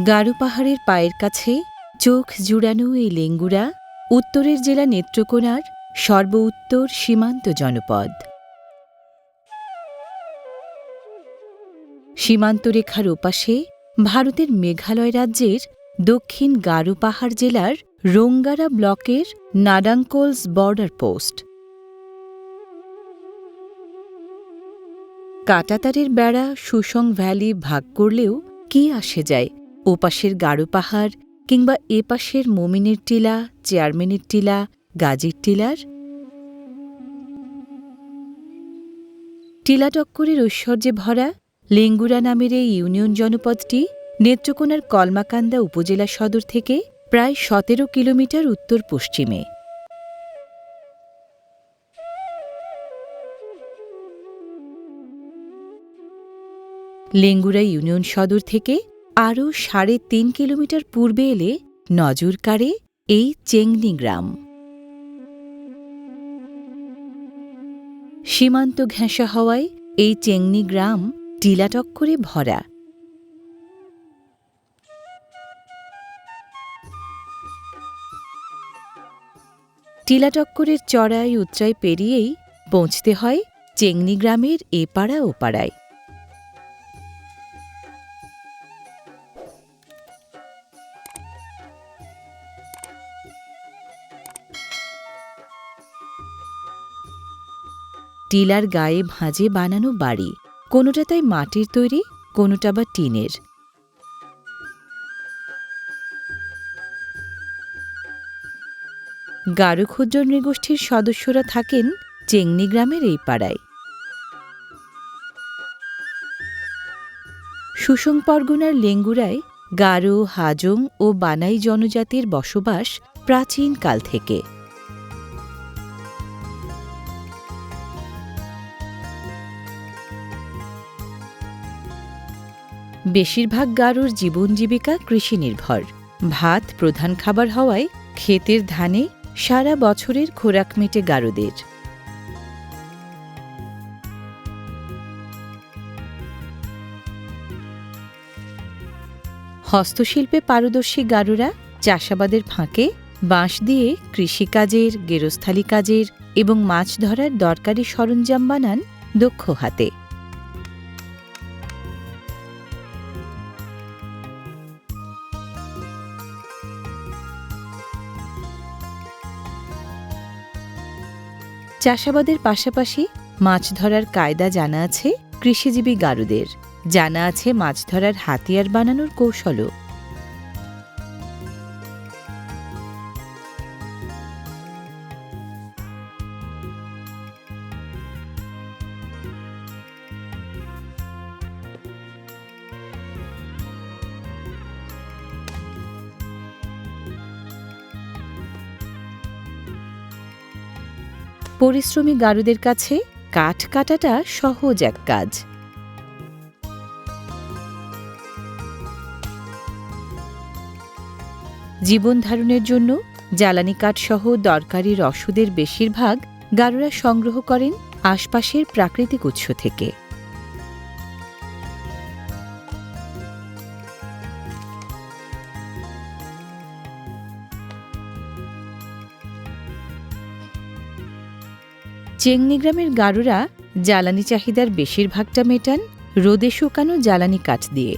গারো পাহাড়ের পায়ের কাছে চোখ জুড়ানো এই লেঙ্গুরা উত্তরের জেলা নেত্রকোনার সর্ব উত্তর সীমান্ত জনপদ। সীমান্তরেখার ওপাশে ভারতের মেঘালয় রাজ্যের দক্ষিণ গারো পাহাড় জেলার রোঙ্গারা ব্লকের নাডাংকোলস বর্ডার পোস্ট। কাঁটাতারের বেড়া সুসং ভ্যালি ভাগ করলেও কি আসে যায় ওপাশের গারো পাহাড় কিংবা এপাশের মোমিনের টিলা, চেয়ারম্যানের টিলা, গাজীর টিলার? টিলাটক্করের ঐশ্বর্যে ভরা লেঙ্গুরা নামের এই ইউনিয়ন জনপদটি নেত্রকোনার কলমাকান্দা উপজেলা সদর থেকে প্রায় ১৭ কিলোমিটার উত্তর পশ্চিমে। লেঙ্গুরা ইউনিয়ন সদর থেকে আরও ৩.৫ কিলোমিটার পূর্বে এলে নজর কাড়ে এই চেংনি গ্রাম। সীমান্ত ঘেঁষা হওয়ায় এই চেংনি গ্রাম টিলাটক্করে ভরা। টিলাটক্করের চড়াই উতরাই পেরিয়েই পৌঁছতে হয় চেংনি গ্রামের এপাড়া ওপাড়ায়। টিলার গায়ে ভাঁজে বানানো বাড়ি, কোনোটা তাই মাটির তৈরি, কোনোটা বা টিনের। গারো ক্ষুদ্র নৃগোষ্ঠীর সদস্যরা থাকেন চেংনি গ্রামের এই পাড়ায়। সুসং পরগনার লেঙ্গুরায় গারো, হাজং ও বানাই জনজাতির বসবাস প্রাচীনকাল থেকে। বেশিরভাগ গারোর জীবন জীবিকা কৃষি নির্ভর। ভাত প্রধান খাবার হওয়ায় ক্ষেতের ধানে সারা বছরের খোরাক মেটে গারোদের। হস্তশিল্পে পারদর্শী গারোরা চাষাবাদের ফাঁকে বাঁশ দিয়ে কৃষিকাজের, গেরস্থালি কাজের এবং মাছ ধরার দরকারি সরঞ্জাম বানান দক্ষ হাতে। চাষাবাদের পাশাপাশি মাছ ধরার কায়দা জানা আছে কৃষিজীবী গারোদের। জানা আছে মাছ ধরার হাতিয়ার বানানোর কৌশলও। পরিশ্রমী গারোদের কাছে কাঠ কাটাটা সহজ এক কাজ। জীবন ধারণের জন্য জ্বালানি কাঠসহ দরকারি রসদের বেশিরভাগ গারোরা সংগ্রহ করেন আশপাশের প্রাকৃতিক উৎস থেকে। চেংনি গ্রামের গারোরা জ্বালানি চাহিদার বেশিরভাগটা মেটান রোদে শুকানো জ্বালানি কাঠ দিয়ে।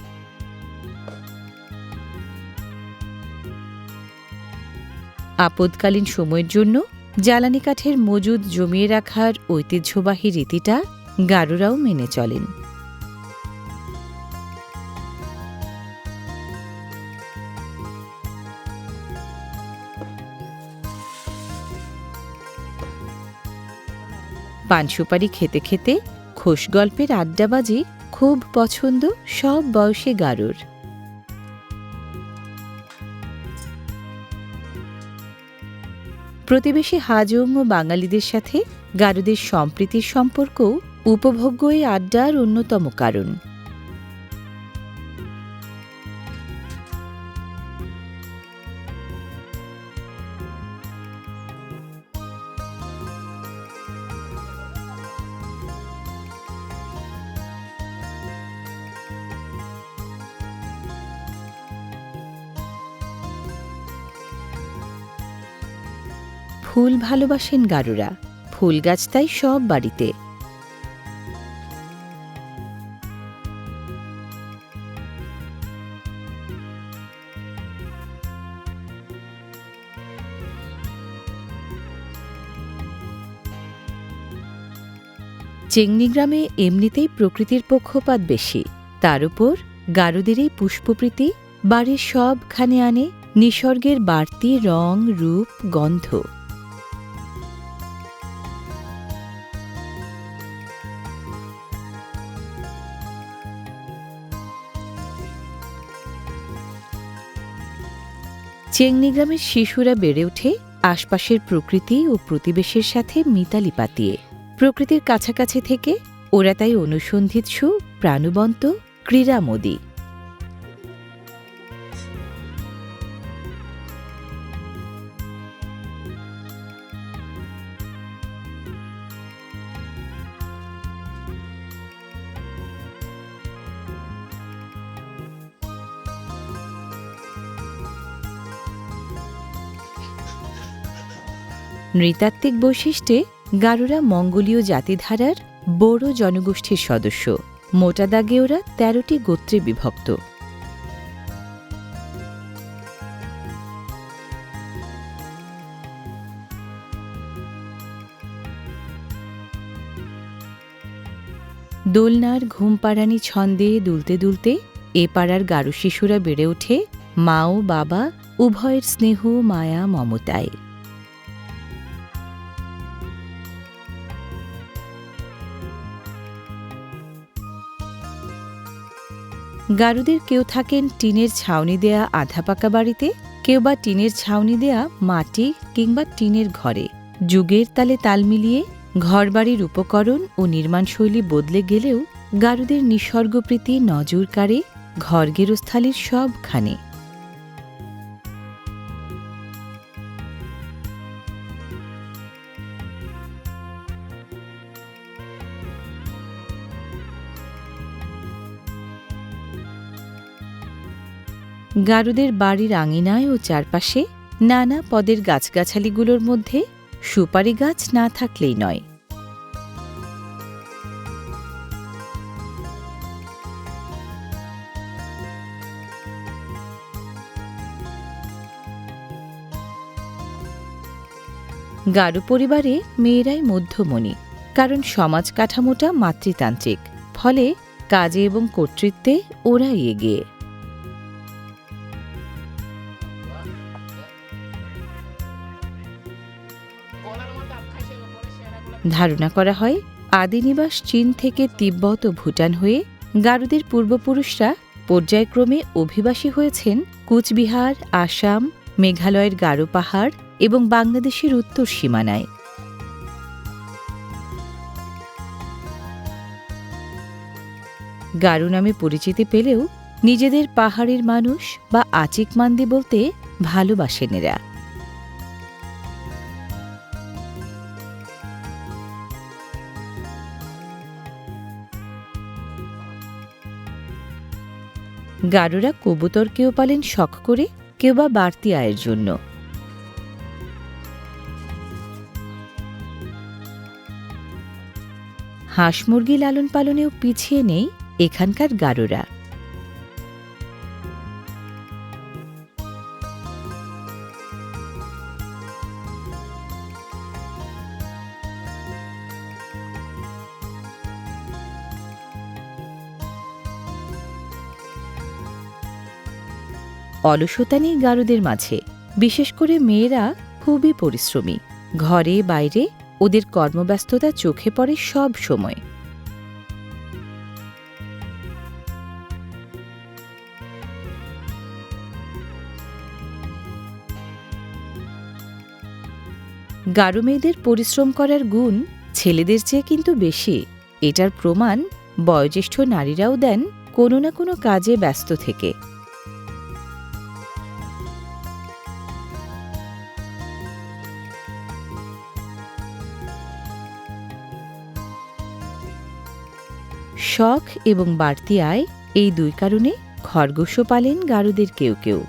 আপদকালীন সময়ের জন্য জ্বালানি কাঠের মজুদ জমিয়ে রাখার ঐতিহ্যবাহী রীতিটা গারোরাও মেনে চলেন। পান সুপারি খেতে খেতে খোশ গল্পের আড্ডাবাজি খুব পছন্দ সব বয়সী গারোর। প্রতিবেশী হাজং ও বাঙালিদের সাথে গারোদের সম্প্রীতির সম্পর্কও উপভোগ্য এই আড্ডার অন্যতম কারণ। ফুল ভালোবাসেন গারুরা, ফুল গাছ তাই সব বাড়িতে। চেংনি গ্রামে এমনিতেই প্রকৃতির পক্ষপাত বেশি, তার উপর গারুদের এই পুষ্পপ্রীতি বাড়ির সবখানে আনে নিসর্গের বাড়তি রং, রূপ, গন্ধ। চেংনি গ্রামের শিশুরা বেড়ে ওঠে আশপাশের প্রকৃতি ও প্রতিবেশের সাথে মিতালি পাতিয়ে। প্রকৃতির কাছাকাছি থেকে ওরা তাই অনুসন্ধিৎসু, প্রাণবন্ত, ক্রীড়ামোদী। নৃতাত্ত্বিক বৈশিষ্ট্যে গারুরা মঙ্গোলীয় জাতিধারার বড় জনগোষ্ঠীর সদস্য। মোটা দাগে ওরা ১৩টি গোত্রে বিভক্ত। দোলনার ঘুমপাড়ানি ছন্দে দুলতে দুলতে এ পাড়ার গারু শিশুরা বেড়ে ওঠে মা ও বাবা উভয়ের স্নেহ, মায়া, মমতায়। গারুদের কেউ থাকেন টিনের ছাউনি দেয়া আধা পাকা বাড়িতে, কেউ বা টিনের ছাউনি দেয়া মাটি কিংবা টিনের ঘরে। যুগের তালে তাল মিলিয়ে ঘরবাড়ির উপকরণ ও নির্মাণশৈলী বদলে গেলেও গারুদের নিসর্গপ্রীতি নজর কাড়ে ঘর গেরস্থালির সবখানে। গারুদের বাড়ির আঙিনায় ও চারপাশে নানা পদের গাছগাছালিগুলোর মধ্যে সুপারি গাছ না থাকলেই নয়। গারু পরিবারে মেয়েরাই মধ্যমণি, কারণ সমাজ কাঠামোটা মাতৃতান্ত্রিক, ফলে কাজে এবং কর্তৃত্বে ওরাই এগিয়ে। ধারণা করা হয় আদিনিবাস চীন থেকে তিব্বত ও ভুটান হয়ে গারুদের পূর্বপুরুষরা পর্যায়ক্রমে অভিবাসী হয়েছেন কুচবিহার, আসাম, মেঘালয়ের গারো পাহাড় এবং বাংলাদেশের উত্তর সীমানায়। গারু নামে পরিচিতি পেলেও নিজেদের পাহাড়ের মানুষ বা আচিকমান্দি বলতে ভালোবাসেন এরা। গারুরা কবুতরকেও পালেন শখ করে, কেউ বা বাড়তি আয়ের জন্য। হাঁস মুরগি লালন পালনেও পিছিয়ে নেই এখানকার গারুরা। অলসতা নেই গারুদের মাঝে, বিশেষ করে মেয়েরা খুবই পরিশ্রমী। ঘরে বাইরে ওদের কর্মব্যস্ততা চোখে পড়ে সব সময়। গারু মেয়েদের পরিশ্রম করার গুণ ছেলেদের চেয়ে কিন্তু বেশি। এটার প্রমাণ বয়োজ্যেষ্ঠ নারীরাও দেন কোনো না কোনো কাজে ব্যস্ত থেকে। শখ এবং বাড়তি আয়, এই দুই কারণে খরগোশও পালেন গারুদের কেউ কেউ।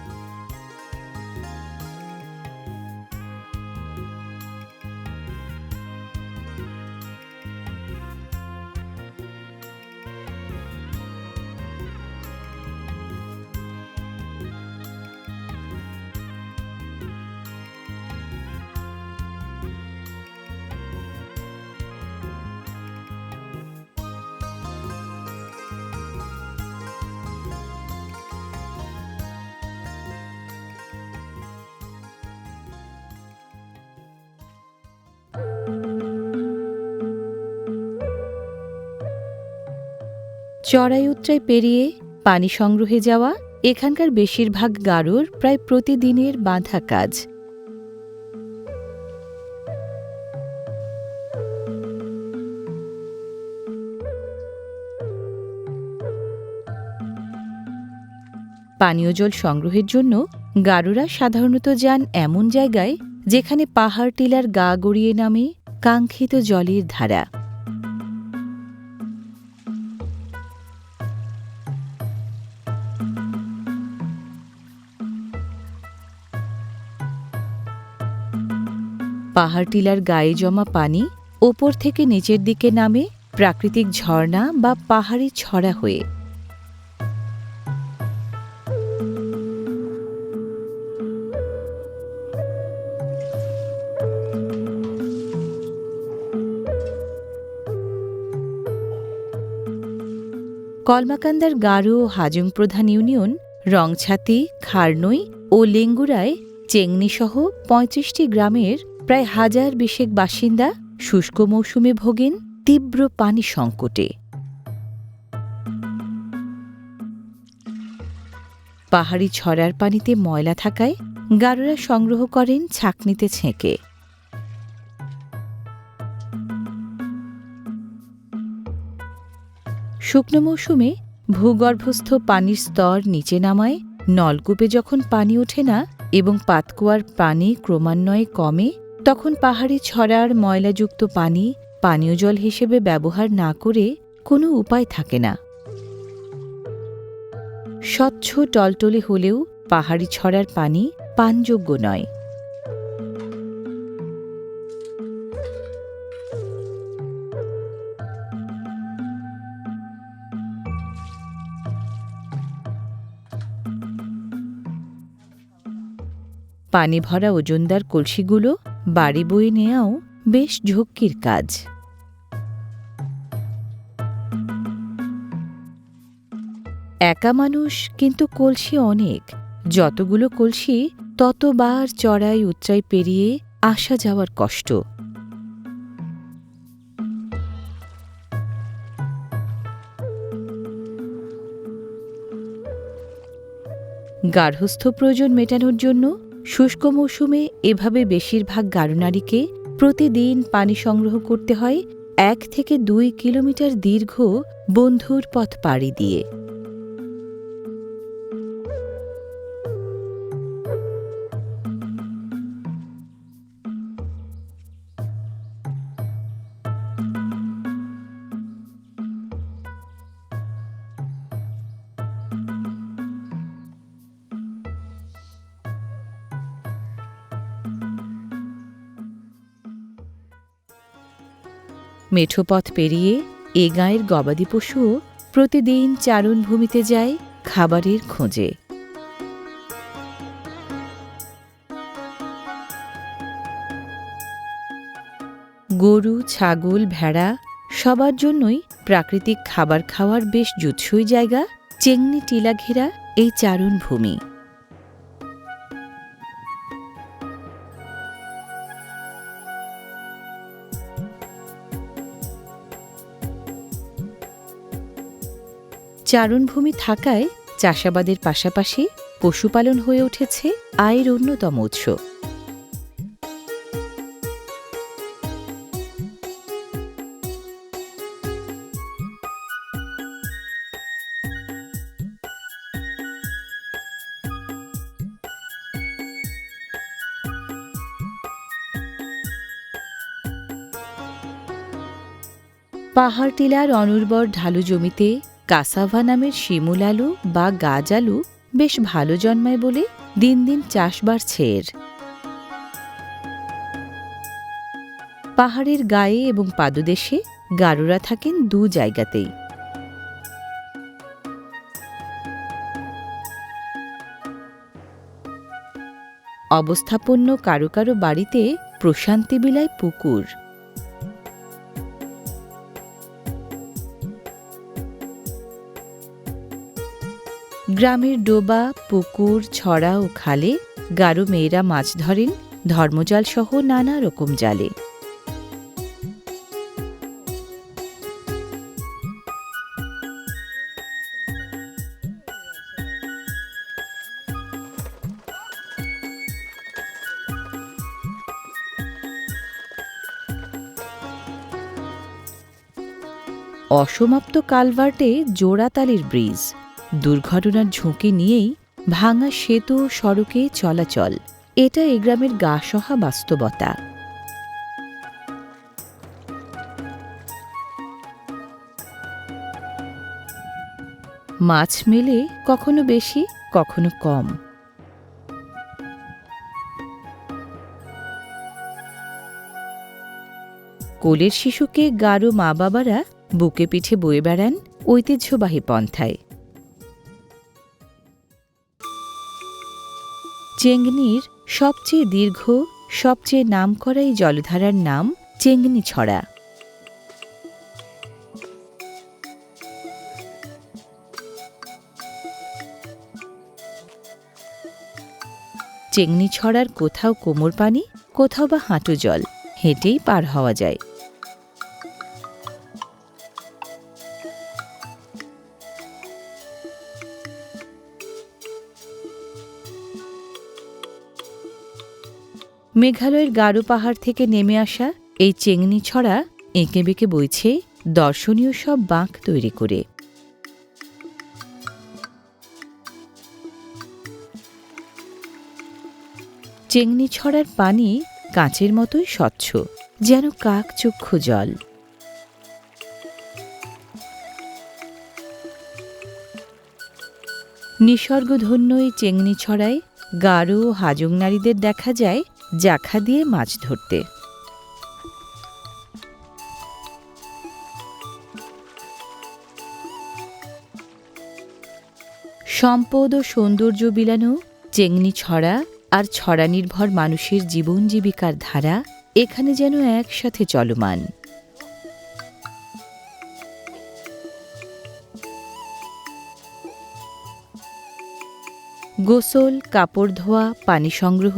চড়াই উতরাই পেরিয়ে পানি সংগ্রহে যাওয়া এখানকার বেশিরভাগ গারোর প্রায় প্রতিদিনের বাঁধা কাজ। পানীয় জল সংগ্রহের জন্য গারোরা সাধারণত যান এমন জায়গায় যেখানে পাহাড় টিলার গা গড়িয়ে নামে কাঙ্ক্ষিত জলের ধারা। পাহাড় টিলার গায়ে জমা পানি ওপর থেকে নিচের দিকে নামে প্রাকৃতিক ঝর্ণা বা পাহাড়ি ছড়া হয়ে। কলমাকান্দার গারো ও হাজং প্রধান ইউনিয়ন রংছাতি, খারনই ও লেঙ্গুরায় চেংনিসহ ৩৫টি গ্রামের প্রায় ১,০২০ বাসিন্দা শুষ্ক মৌসুমে ভোগেন তীব্র পানি সংকটে। পাহাড়ি ছড়ার পানিতে ময়লা থাকায় গারোরা সংগ্রহ করেন ছাঁকনিতে ছেঁকে। শুকনো মৌসুমে ভূগর্ভস্থ পানির স্তর নিচে নামায় নলকূপে যখন পানি ওঠে না এবং পাতকুয়ার পানি ক্রমান্বয়ে কমে, তখন পাহাড়ি ছড়ার ময়লাযুক্ত পানি পানীয় জল হিসেবে ব্যবহার না করে কোনো উপায় থাকে না। স্বচ্ছ টলটলে হলেও পাহাড়ি ছড়ার পানি পানযোগ্য নয়। পানি ভরা ওজনদার কলসিগুলো বাড়ি বয়ে নেওয়াও বেশ ঝক্কির কাজ। একা মানুষ, কিন্তু কলসি অনেক। যতগুলো কলসি ততবার চড়াই উতরাই পেরিয়ে আসা যাওয়ার কষ্ট। গার্হস্থ্য প্রয়োজন মেটানোর জন্য শুষ্ক মৌসুমে এভাবে বেশিরভাগ গারো নারীকে প্রতিদিন পানি সংগ্রহ করতে হয় ১ থেকে ২ কিলোমিটার দীর্ঘ বন্ধুর পথ পাড়ি দিয়ে। মেঠোপথ পেরিয়ে এ গাঁয়ের গবাদি পশুও প্রতিদিন চারণভূমিতে যায় খাবারের খোঁজে। গরু, ছাগল, ভেড়া সবার জন্যই প্রাকৃতিক খাবার খাওয়ার বেশ জুৎসই জায়গা চেংনি টিলা ঘেরা এই চারণভূমি। চারণভূমি থাকায় চাষাবাদের পাশাপাশি পশুপালন হয়ে উঠেছে আয়ের অন্যতম উৎস। পাহাড় টিলার অনুর্বর ঢালু জমিতে কাসাভা নামের শিমুল আলু বা গাজ আলু বেশ ভালো জন্মায় বলে দিন দিন চাষ বাড়ছে এর। পাহাড়ের গায়ে এবং পাদদেশে গারোরা থাকেন ২ জায়গাতেই। অবস্থাপন্ন কারো কারো বাড়িতে প্রশান্তি বিলায় পুকুর। গ্রামের ডোবা, পুকুর, ছড়া ও খালে গারো মেয়েরা মাছ ধরেন ধর্মজাল সহ নানা রকম জালে। অসমাপ্ত কালভার্টে জোড়াতালির ব্রিজ, দুর্ঘটনার ঝুঁকি নিয়েই ভাঙা সেতু ও সড়কে চলাচল, এটা এ গ্রামের গা সহা বাস্তবতা। মাছ মেলে কখনো বেশি, কখনো কম। কোলের শিশুকে গারো মা বাবারা বুকে পিঠে বয়ে বেড়ান ঐতিহ্যবাহী পন্থায়। চেঙ্গনির সবচেয়ে দীর্ঘ, সবচেয়ে নামকরা এই জলধারার নাম চেঙ্গনি ছড়া। চেঙ্গনি ছড়ার কোথাও কোমর পানি, কোথাও বা হাঁটু জল, হেঁটেই পার হওয়া যায়। মেঘালয়ের গারো পাহাড় থেকে নেমে আসা এই চেঙ্গনি ছড়া এঁকে বেঁকে বইছে দর্শনীয় সব বাঁক তৈরি করে। চেঙ্গনি ছড়ার পানি কাঁচের মতোই স্বচ্ছ, যেন কাকচক্ষু জল। নিসর্গধন্য এই চেঙ্গনি ছড়ায় গারো ও হাজং নারীদের দেখা যায় জাখা দিয়ে মাছ ধরতে। সম্পদ ও সৌন্দর্য বিলানো চেঙ্গনি ছড়া আর ছড়া নির্ভর মানুষের জীবন জীবিকার ধারা এখানে যেন একসাথে চলমান। গোসল, কাপড় ধোয়া, পানি সংগ্রহ,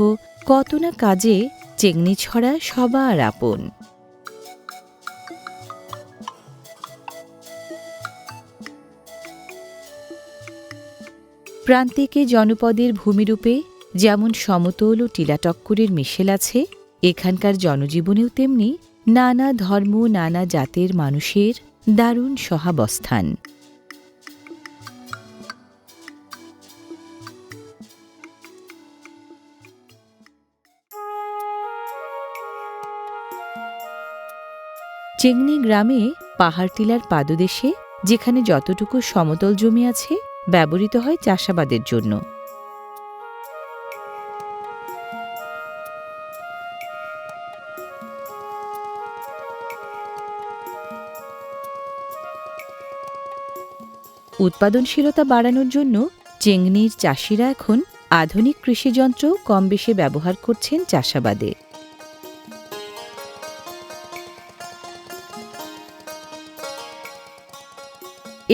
কত না কাজে চেঙ্গনি ছড়া সবার আপন। প্রান্তিকে জনপদের ভূমিরূপে যেমন সমতল ও টিলাটক্করের মিশেল আছে, এখানকার জনজীবনেও তেমনি নানা ধর্ম, নানা জাতের মানুষের দারুণ সহাবস্থান। চেঙ্গনি গ্রামে পাহাড় টিলার পাদদেশে, যেখানে যতটুকু সমতল জমি আছে ব্যবহৃত হয় চাষাবাদের জন্য। উৎপাদনশীলতা বাড়ানোর জন্য চেঙ্গনির চাষিরা এখন আধুনিক কৃষিযন্ত্র কম বেশি ব্যবহার করছেন চাষাবাদে।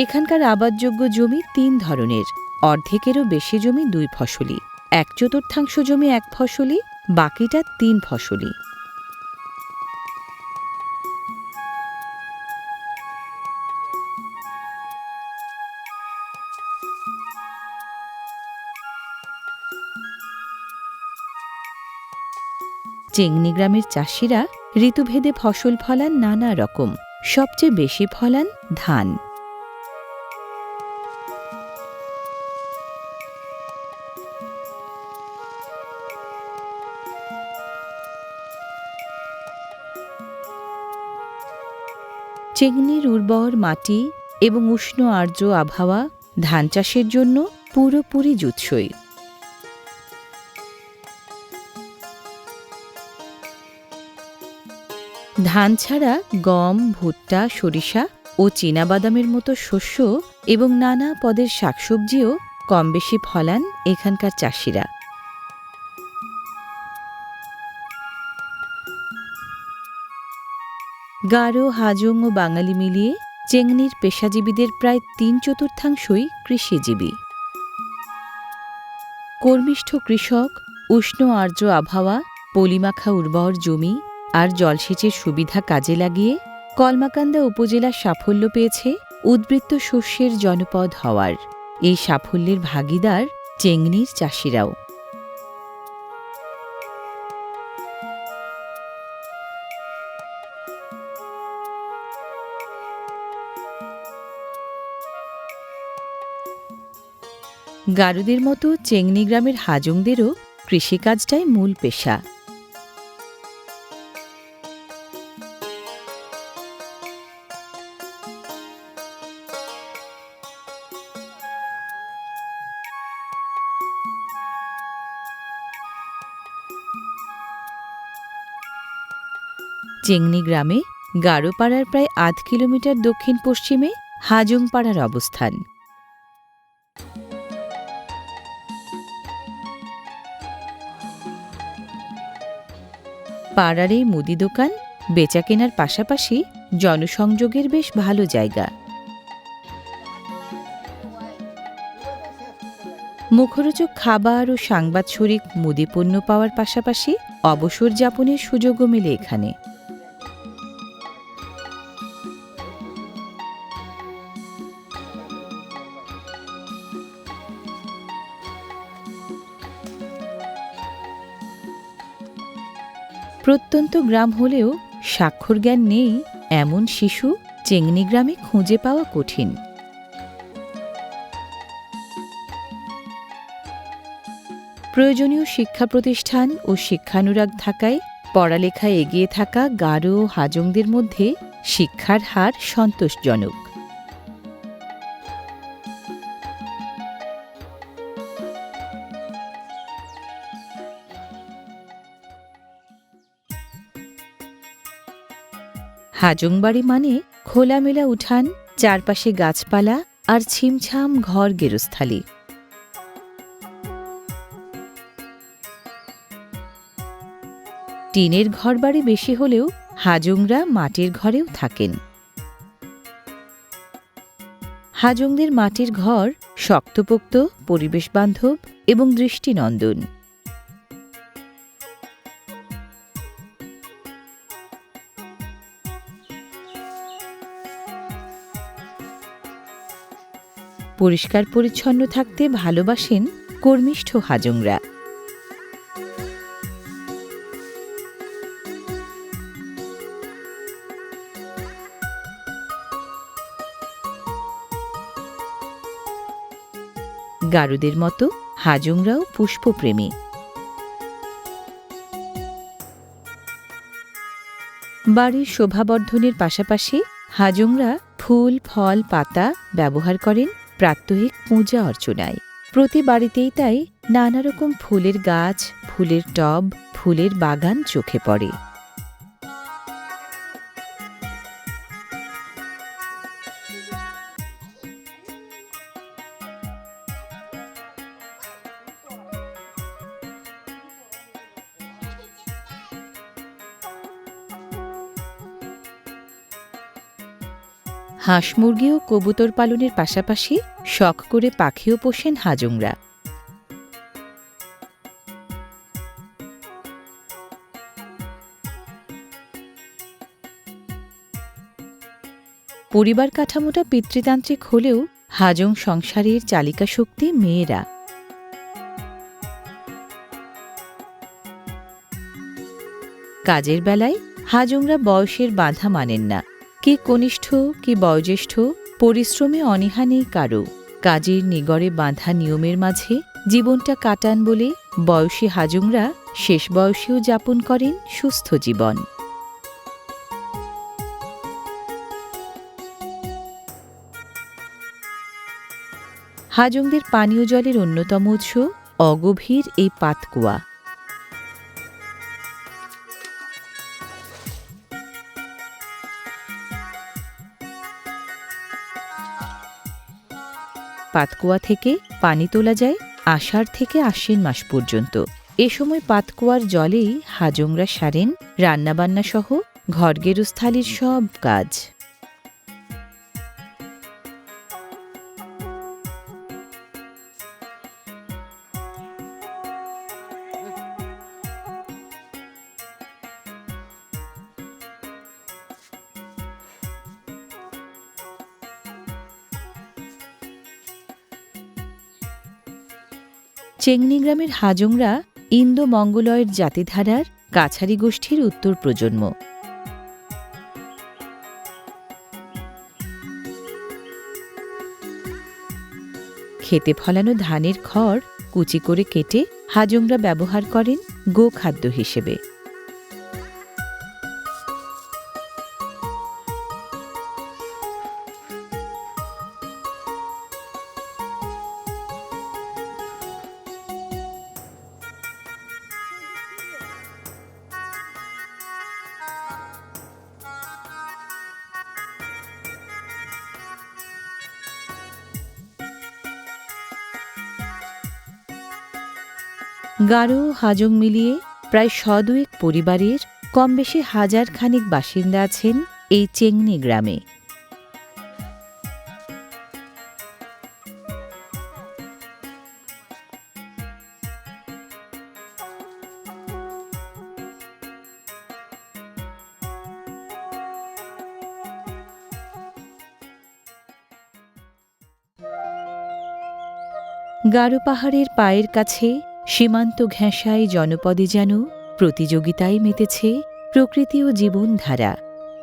এখানকার আবাদযোগ্য জমি ৩ ধরনের, অর্ধেকেরও বেশি জমি ২ ফসলি, ১/৪ জমি ১ ফসলি, বাকিটা ৩ ফসলি। চেঙ্গনি গ্রামের চাষিরা ঋতুভেদে ফসল ফলান নানা রকম, সবচেয়ে বেশি ফলান ধান। চেঙ্গনির উর্বর মাটি এবং উষ্ণ আর্দ্র আবহাওয়া ধান চাষের জন্য পুরোপুরি যুৎসই। ধান ছাড়া গম, ভুট্টা, সরিষা ও চীনাবাদামের মতো শস্য এবং নানা পদের শাকসবজিও কম বেশি ফলান এখানকার চাষিরা। গারো, হাজং ও বাঙালি মিলিয়ে চেঙ্গনির পেশাজীবীদের প্রায় ৩/৪ কৃষিজীবী। কর্মিষ্ঠ কৃষক, উষ্ণ আর্দ্র আবহাওয়া, পলিমাখা উর্বর জমি আর জলসেচের সুবিধা কাজে লাগিয়ে কলমাকান্দা উপজেলা সাফল্য পেয়েছে উদ্বৃত্ত শস্যের জনপদ হওয়ার। এই সাফল্যের ভাগীদার চেঙ্গনির চাষিরাও। গারুদের মতো চেংনি গ্রামের হাজংদেরও কৃষিকাজটাই মূল পেশা। চেংনি গ্রামে গারোপাড়ার প্রায় ৮ কিলোমিটার দক্ষিণ পশ্চিমে হাজংপাড়ার অবস্থান। পাড়ার এই মুদি দোকান বেচাকেনার পাশাপাশি জনসংযোগের বেশ ভালো জায়গা। মুখরোচক খাবার ও সাংবাদসরিক মুদি পণ্য পাওয়ার পাশাপাশি অবসর যাপনের সুযোগও মেলে এখানে। প্রত্যন্ত গ্রাম হলেও স্বাক্ষর জ্ঞান নেই এমন শিশু চেংনি গ্রামে খুঁজে পাওয়া কঠিন। প্রয়োজনীয় শিক্ষা প্রতিষ্ঠান ও শিক্ষানুরাগ থাকায় পড়ালেখায় এগিয়ে থাকা গারো ও হাজংদের মধ্যে শিক্ষার হার সন্তোষজনক। হাজংবাড়ি মানে খোলামেলা উঠান, চারপাশে গাছপালা আর ছিমছাম ঘর গেরস্থালি। টিনের ঘরবাড়ি বেশি হলেও হাজংরা মাটির ঘরেও থাকেন। হাজংদের মাটির ঘর শক্তপোক্ত, পরিবেশবান্ধব এবং দৃষ্টিনন্দন। পরিষ্কার পরিচ্ছন্ন থাকতে ভালোবাসেন কর্মিষ্ঠ হাজংরা। গারুদের মতো হাজংরাও পুষ্পপ্রেমী। বাড়ির শোভাবর্ধনের পাশাপাশি হাজংরা ফুল, ফল, পাতা ব্যবহার করেন প্রাত্যহিক পূজা অর্চনায়। প্রতি বাড়িতেই তাই নানা রকম ফুলের গাছ, ফুলের টব, ফুলের বাগান চোখে পড়ে। হাঁস, মুরগি ও কবুতর পালনের পাশাপাশি শখ করে পাখিও পোষেন হাজংরা। পরিবার কাঠামোটা পিতৃতান্ত্রিক হলেও হাজং সংসারের চালিকা শক্তি মেয়েরা। কাজের বেলায় হাজংরা বয়সের বাধা মানেন না। কি কনিষ্ঠ, কি বয়োজ্যেষ্ঠ, পরিশ্রমে অনীহা নেই কারও। কাজের নিগড়ে বাঁধা নিয়মের মাঝে জীবনটা কাটান বলে বয়সী হাজংরা শেষ বয়সেও যাপন করেন সুস্থ জীবন। হাজংদের পানীয় জলের অন্যতম উৎস অগভীর এই পাতকুয়া। পাতকুয়া থেকে পানি তোলা যায় আষাঢ় থেকে আশ্বিন মাস পর্যন্ত। এ সময় পাতকুয়ার জলেই হাজংরা সারেন রান্নাবান্না সহ ঘরগেরস্থালির সব কাজ। চেংনি গ্রামের হাজংরা ইন্দো মঙ্গোলয়েড জাতিধারার কাছারি গোষ্ঠীর উত্তর প্রজন্ম। ক্ষেতে ফলানো ধানের খড় কুচি করে কেটে হাজংরা ব্যবহার করেন গোখাদ্য হিসেবে। গারো হাজং মিলিয়ে প্রায় ১০০ পরিবারের কম বেশি ১০০০ খানিক বাসিন্দা আছেন এই চেংনি গ্রামে। গারো পাহাড়ের পায়ের কাছে সীমান্ত ঘেঁষায় জনপদে যেন প্রতিযোগিতায় মেতেছে প্রকৃতি ও জীবনধারা।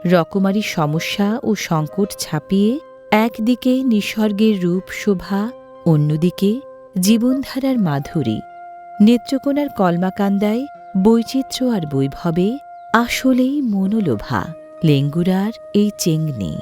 রকমারি সমস্যা ও সংকট ছাপিয়ে একদিকে নিসর্গের রূপ শোভা, অন্যদিকে জীবনধারার মাধুরী। নেত্রকোনার কলমাকান্দায় বৈচিত্র্য আর বৈভবে আসলেই মনোলোভা লেঙ্গুরার এই চেংনি।